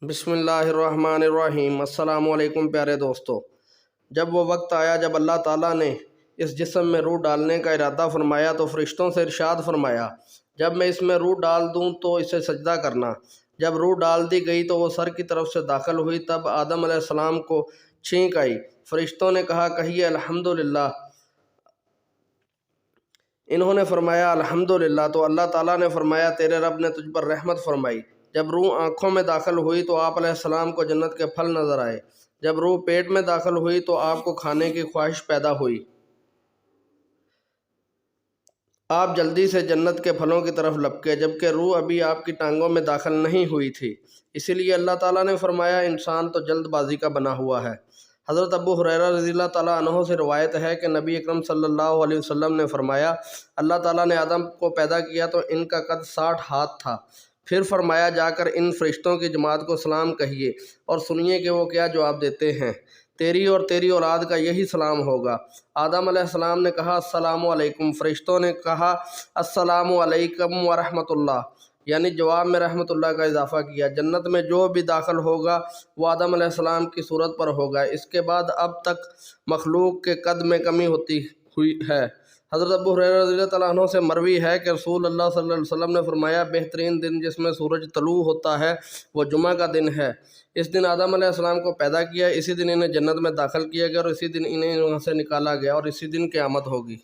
بسم اللہ الرحمن الرحیم۔ السلام علیکم پیارے دوستو، جب وہ وقت آیا جب اللہ تعالیٰ نے اس جسم میں روح ڈالنے کا ارادہ فرمایا تو فرشتوں سے ارشاد فرمایا، جب میں اس میں روح ڈال دوں تو اسے سجدہ کرنا۔ جب روح ڈال دی گئی تو وہ سر کی طرف سے داخل ہوئی، تب آدم علیہ السلام کو چھینک آئی۔ فرشتوں نے کہا، کہیے الحمدللہ۔ انہوں نے فرمایا الحمدللہ، تو اللہ تعالیٰ نے فرمایا، تیرے رب نے تجھ پر رحمت فرمائی۔ جب روح آنکھوں میں داخل ہوئی تو آپ علیہ السلام کو جنت کے پھل نظر آئے۔ جب روح پیٹ میں داخل ہوئی تو آپ کو کھانے کی خواہش پیدا ہوئی۔ آپ جلدی سے جنت کے پھلوں کی طرف لپکے، جبکہ روح ابھی آپ کی ٹانگوں میں داخل نہیں ہوئی تھی۔ اسی لیے اللہ تعالیٰ نے فرمایا، انسان تو جلد بازی کا بنا ہوا ہے۔ حضرت ابو ہریرہ رضی اللہ تعالیٰ عنہ سے روایت ہے کہ نبی اکرم صلی اللہ علیہ وسلم نے فرمایا، اللہ تعالیٰ نے آدم کو پیدا کیا تو ان کا قد 60 ہاتھ تھا۔ پھر فرمایا، جا کر ان فرشتوں کی جماعت کو سلام کہیے اور سنیے کہ وہ کیا جواب دیتے ہیں۔ تیری اور تیری اولاد کا یہی سلام ہوگا۔ آدم علیہ السلام نے کہا، السلام علیکم۔ فرشتوں نے کہا، السلام علیکم ورحمۃ اللہ، یعنی جواب میں رحمۃ اللہ کا اضافہ کیا۔ جنت میں جو بھی داخل ہوگا وہ آدم علیہ السلام کی صورت پر ہوگا۔ اس کے بعد اب تک مخلوق کے قد میں کمی ہوتی ہوئی ہے۔ حضرت ابو ہریرہ رضی اللہ تعالیٰ عنہ سے مروی ہے کہ رسول اللہ صلی اللہ علیہ وسلم نے فرمایا، بہترین دن جس میں سورج طلوع ہوتا ہے وہ جمعہ کا دن ہے۔ اس دن آدم علیہ السلام کو پیدا کیا، اسی دن انہیں جنت میں داخل کیا گیا اور اسی دن انہیں وہاں سے نکالا گیا اور اسی دن قیامت ہوگی۔